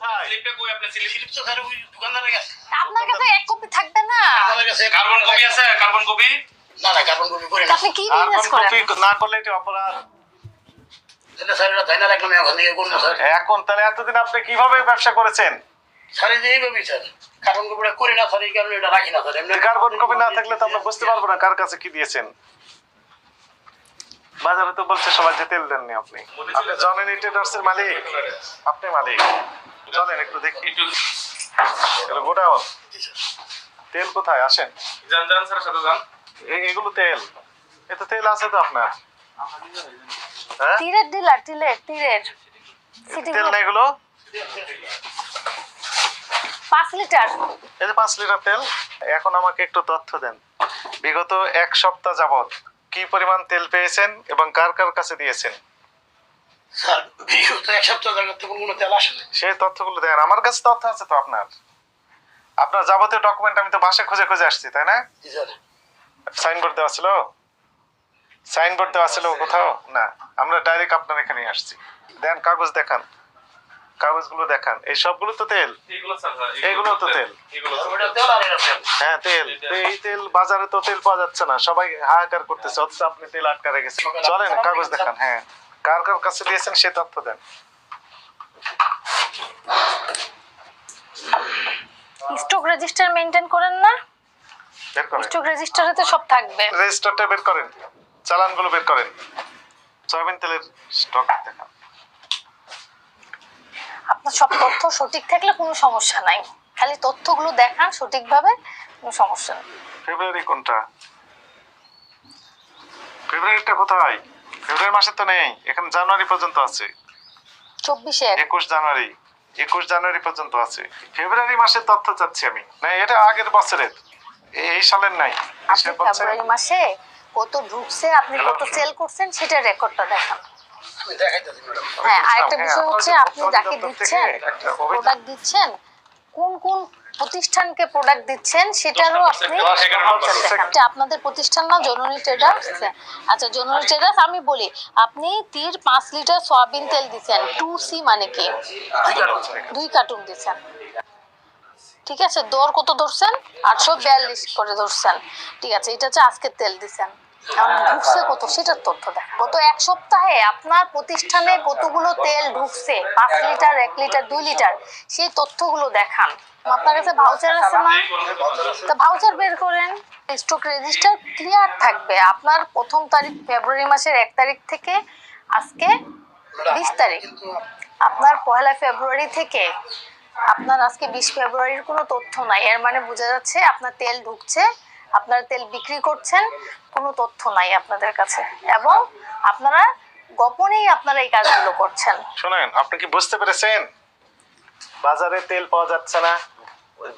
কোথায়? স্লিপটা কই আপনি স্লিপ তো স্যার ওই দোকানদারের কাছে। আপনার কাছে এক কপি থাকবে না? আমাদের কাছে কার্বন কপি আছে? Carbon copy? না না কার্বন কপি করি না। আপনি কি কার্বন বিজনেস করেন? কপি না করলে এটা অপরাধ। এটা স্যার এটা ধাইনা রাখলাম এখন থেকে করবো স্যার। এখন তাহলে এতদিন আপনি কিভাবে ব্যবসা করেছেন? স্যার এই যে এইভাবে স্যার কার্বন কপিটা করি না স্যার এই কারণে এটা রাখি না স্যার। এমনি কার্বন কপি না থাকলে তো আমরা বুঝতে পারবো না কার কাছে কি দিয়েছেন। বাজারে তো বলছে সবাই যে তেল দেননি আপনি। আপনি জননী ট্রেডার্স এর মালিক? আপনি মালিক? চলেন একটু দেখি। এগুলো গোডাউন। তেল কোথায়? আসেন। যান যান স্যার সাথে যান। এগুলো তেল? এ তো তেল আছে তো আপনার। হ্যাঁ তীরের ডিলার, তীরের সিটি তেল না এগুলো? 5 লিটার। এই যে 5 লিটার তেল। এখন আমাকে একটু তথ্য দেন, বিগত 1 সপ্তাহ যাবত কি পরিমাণ তেল পেয়েছেন এবং কার কার কাছে দিয়েছেন? স্যার বিগত এক সপ্তাহ জায়গা থেকে কোনো তেল আসে না। সেই তথ্যগুলো দেন। আমার কাছে তথ্য আছে তো আপনার। আপনার যাবতীয় ডকুমেন্ট আমি তো বাসায় খুঁজে খুঁজে আসছি, তাই না? জি স্যার। সাইনবোর্ড দেওয়া ছিল? সাইনবোর্ড দেওয়া ছিল কোথাও? না, আমরা ডাইরেক্ট আপনার এখানে আসছি। দেন কাগজ দেখান, কাগজগুলো দেখান। এই সবগুলো তো তেল? এইগুলো স্যার এগুলো তো তেল। এগুলো ওটা তেল আর এটা তেল। হ্যাঁ তেল। তো এই তেল বাজারে তো তেল পাওয়া যাচ্ছে না, সবাই হাহাকার করতেছে, অথচ আপনি তেল আটকা রেখেছেন। চলেন কাগজ দেখান। হ্যাঁ, কার কার কাছে দিয়েছেন সে তথ্য দেন। স্টক রেজিস্টার মেইনটেইন করেন না? বের করেন স্টক রেজিস্টারে তো সব থাকবে। রেজিস্টারটা, বের করেন চালানগুলো, বের করেন। সয়াবিন তেলের স্টক দেখান। আপনার সব তথ্য সঠিক থাকলে কোনো সমস্যা নাই, খালি তথ্যগুলো দেখান সঠিকভাবে, কোনো সমস্যা নেই। ফেব্রুয়ারি কোনটা? ফেব্রুয়ারিটা কোথায়? ফেব্রুয়ারি মাসে তো নেই, এখানে জানুয়ারি পর্যন্ত আছে। 24-এ 21 জানুয়ারি, 21 জানুয়ারি পর্যন্ত আছে। ফেব্রুয়ারি মাসের তথ্য চাচ্ছি আমি। না, এটা আগের বছরের, এই সালের নাই। আপনি ফেব্রুয়ারি মাসে কত ঢুকছে, আপনি কত সেল করছেন সেটা রেকর্ডটা দেখান। আমি দেখাইতেছি ম্যাডাম। হ্যাঁ, আরেকটা বিষয় হচ্ছে আপনি যাকে দিচ্ছেন, প্রোডাক্ট দিচ্ছেন, কোন কোন প্রতিষ্ঠানকে প্রোডাক্ট দিচ্ছেন সেটারও আপনি দেখান। আপনাদের প্রতিষ্ঠান না জননী ট্রেডার্স? আচ্ছা, জননী ট্রেডার্স। আমি বলি, আপনি 5 লিটার সয়াবিন তেল দিচ্ছেন, 2C মানে কি? 2 কার্টুন দিচ্ছেন, ঠিক আছে। দর কত ধরছেন? 842 করে ধরছেন, ঠিক আছে। এটা হচ্ছে আজকের তেল দিচ্ছেন, ঢুকছে কত সেটার তথ্য দেখ। গত 1 সপ্তাহে আপনার প্রতিষ্ঠানে কতগুলো তেল ঢুকছে, 5 লিটার, 1 লিটার, 2 লিটার, সেই তথ্যগুলো দেখান। আপনার কাছে ভাউচার আছে না? তা ভাউচার বের করেন। স্টক রেজিস্টার ক্লিয়ার থাকবে। আপনার প্রথম তারিখ ফেব্রুয়ারি মাসের 1 তারিখ থেকে আজকে 20 তারিখ, আপনার 1 ফেব্রুয়ারি থেকে আপনার আজকে 20 ফেব্রুয়ারির কোনো তথ্য নাই। এর মানে বোঝা যাচ্ছে আপনার তেল ঢুকছে, আপনারা তেল বিক্রি করছেন, কোনো তথ্য নাই আপনাদের কাছে, এবং আপনারা গোপনেই আপনারা এই কাজগুলো করছেন। শুনেন, আপনি কি বুঝতে পেরেছেন? বাজারে তেল পাওয়া যাচ্ছে না,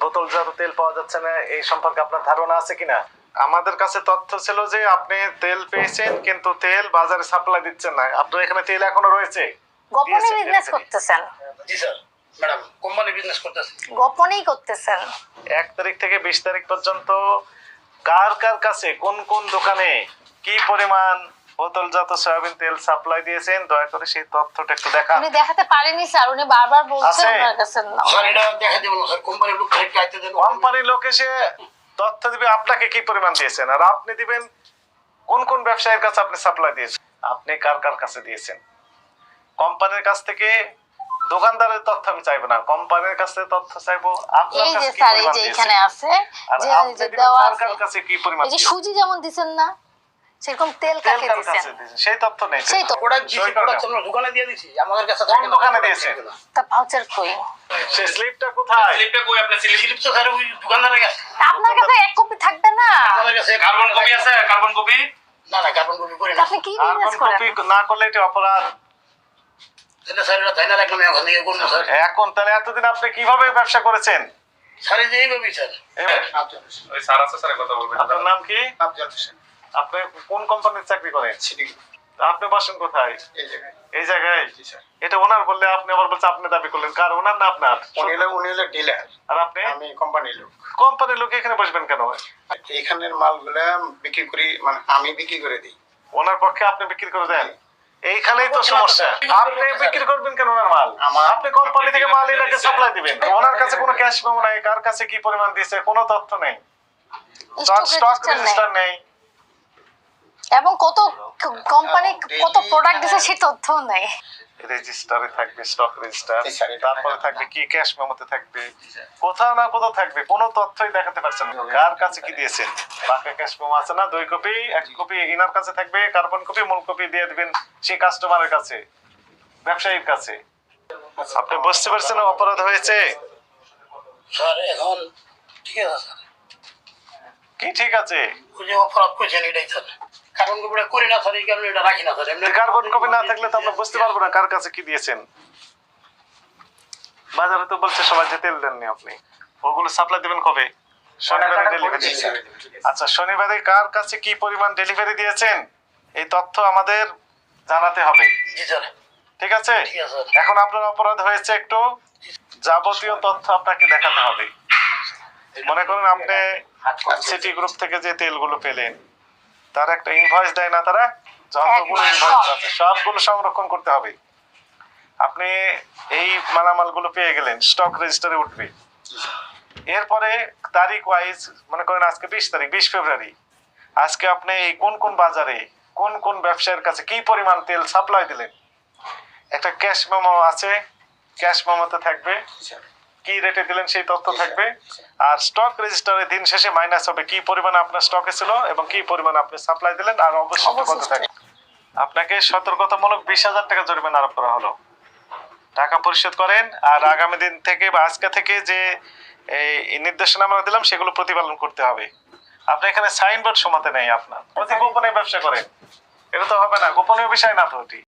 বোতলজাত তেল পাওয়া যাচ্ছে না, এই সম্পর্কে আপনার ধারণা আছে কিনা? আমাদের কাছে তথ্য ছিল যে আপনি তেল পেয়েছেন, কিন্তু তেল বাজারে সাপ্লাই দিচ্ছেন না। আপনার এখানে তেল এখনো রয়েছে, গোপনে বিজনেস করতেছেন। জি স্যার। ম্যাডাম কোম্পানি বিজনেস করতেছে। গোপনেই করতেছেন। 1 তারিখ থেকে 20 তারিখ পর্যন্ত কার কার কাছে, কোন কোন দোকানে কি পরিমাণ বোতলজাত সয়াবিন তেল সাপ্লাই দিয়েছেন, দয়া করে সেই তথ্যটা একটু দেখান। উনি দেখাতে পারেনি স্যার, উনি বারবার বলছেন আছে? ওনার কাছে না। স্যার এটা দেখাই দেব না স্যার, কোম্পানির লোক কারেক্ট আইতে দেন। কোম্পানির লোক এসে তথ্য দিবে আপনাকে কি পরিমাণ দিয়েছেন, আর আপনি দিবেন কোন কোন ব্যবসায়ীর কাছে আপনি সাপ্লাই দিয়েছেন, আপনি কার কার কাছে দিয়েছেন। কোম্পানির কাছ থেকে দোকানদারের তথ্য আমি চাইবো না, কোম্পানির কাছে তথ্য চাইবো আপনার এই যে কাছে কি স্যার, এই পরিমাণ যে দিয়েছেন, এখানে আছে, আর যে আপনি যে দিবেন দেওয়া কার আছে, কার কাছে কি পরিমাণ এই যে দিয়েছেন। সুজি যেমন দিছেন না, সেরকম তেল তেল কাকে কার দিছেন কাছে দিয়েছেন সেই তথ্য নেই। সেই তো। প্রোডাক্ট দিছি, প্রোডাক্ট আমরা দোকানে দিয়ে দিছি, আমাদের কাছে কোন দোকানে দিয়েছেন? তা ভাউচার কই? সে স্লিপটা কোথায়? স্লিপটা কই আপনি স্লিপ? স্লিপ তো স্যার ওই দোকানদারের কাছে। তা আপনার কাছে এক কপি থাকবে না? আমাদের কাছে কার্বন কপি আছে? Carbon copy? না না কার্বন কপি করি তা না। আপনি কি কার্বন বিজনেস করেন? কপি না করলে এটা অপরাধ। এটা স্যার এটা ধাইনা রাখলাম এখন থেকে করবো স্যার। এখন তাহলে এতদিন আপনি কিভাবে ব্যবসা করেছেন? স্যার এই যে এইভাবেই স্যার। ওই স্যার আছে, স্যার কথা বলবেন। আপনার নাম কি? আফজাল হোসেন। আপনি কোন কোম্পানির চাকরি করেন? আপনি বসেন কোথায়? এই জায়গায়। এই জায়গায়? এটা ওনার বললে আপনি আবার বলছেন আপনি দাবি করলেন, কার ওনার না আপনার? উনি হলো ডিলার, আর আপনি আমি কোম্পানির লোক। কোম্পানির লোক এখানে বসবেন কেন? এখানের মালগুলা বিক্রি করি, মানে আমি বিক্রি করে দিই। ওনার পক্ষে আপনি বিক্রি করে দেন? এইখানেই তো সমস্যা। আপনি বিক্রি করবেন কেন ওনার মাল? আপনি কোম্পানি থেকে মাল এনাকে সাপ্লাই দিবেন, ওনার কাছে কোনো ক্যাশ মেমো নাই, কার কাছে কি পরিমাণ দিয়েছে কোনো তথ্য নেই, স্টক রেজিস্টার নেই, এবং কত কোম্পানি কত প্রোডাক্ট দিছে সেই তথ্য নেই। রেজিস্টারে থাকবে স্টক রেজিস্টার, জি স্যার, এটা তারপরে থাকবে কি ক্যাশ মেমোতে থাকবে, কোথাও না কোথাও থাকবে, কোনো তথ্যই দেখাতে পারছেন না কার কাছে কি দিয়েছেন। বাকি ক্যাশ মেমো আছে না 2 কপি, 1 কপি ইনার কাছে থাকবে, কার্বন কপি মূল কপি দিয়ে দিবেন সেই কাস্টমারের কাছে, ব্যবসায়ীর কাছে। আপনি বুঝতে পারছেন অপরাধ হয়েছে স্যার এখন ঠিক আছে স্যার, কি ঠিক আছে? ওই যে অপরাধ করছেন এটাই স্যার, কার্বন কপিটা করি না স্যার, এই কারণে এটা রাখি না স্যার। এমনি কার্বন কপি না থাকলে তো আমরা বুঝতে পারবো না কার কাছে কি দিয়েছেন। বাজারে তো বলছে সবাই যে তেল দেননি আপনি, ওগুলো সাপ্লাই দিবেন কবে? শনিবারে ডেলিভারি। আচ্ছা, শনিবারে কার কাছে কি পরিমাণ ডেলিভারি দিয়েছেন এই তথ্য আমাদের জানাতে হবে, জি স্যার, ঠিক আছে? ঠিক আছে স্যার। এখন আপনার অপরাধ হয়েছে, একটু যাবতীয় তথ্য আপনাকে দেখাতে হবে। মনে করুন আপনি সিটি গ্রুপ থেকে যে তেলগুলো পেলেন তার একটা ইনভয়েস দেয় না তারা, যতগুলো ইনভয়েস আছে সবগুলো সংরক্ষণ করতে হবে। আপনি এই মালামালগুলো পেয়ে গেলেন, স্টক রেজিস্টারে উঠবে। এরপরে তারিখ ওয়াইজ মনে করেন আজকে 20 তারিখ, 20 ফেব্রুয়ারি, আজকে আপনি এই কোন কোন বাজারে কোন কোন ব্যবসায়ীর কাছে কি পরিমাণ তেল সাপ্লাই দিলেন, একটা ক্যাশ মেমো আছে, ক্যাশ মেমোতে থাকবে কি রেটে দিলেন সেই তথ্য থাকবে। আর স্টক রেজিস্টারে দিন শেষে মাইনাস হবে কি পরিমাণে আপনার স্টকে ছিল এবং কি পরিমাণে আপনি সাপ্লাই দিলেন, আর অবশিষ্ট কত থাকবে। আপনাকে সতর্কতামূলক 20,000 টাকা জরিমানা আরোপ করা হলো, টাকা পরিশোধ করেন। আর আগামী দিন থেকে বা আজকে থেকে যে এই নির্দেশনা আমরা দিলাম সেগুলো প্রতিপালন করতে হবে। আপনি এখানে সাইনবোর্ড সমাতে নেই, আপনার প্রতি গোপনে ব্যবসা করেন, এটা তো হবে না, গোপনীয় বিষয় না তো এটি।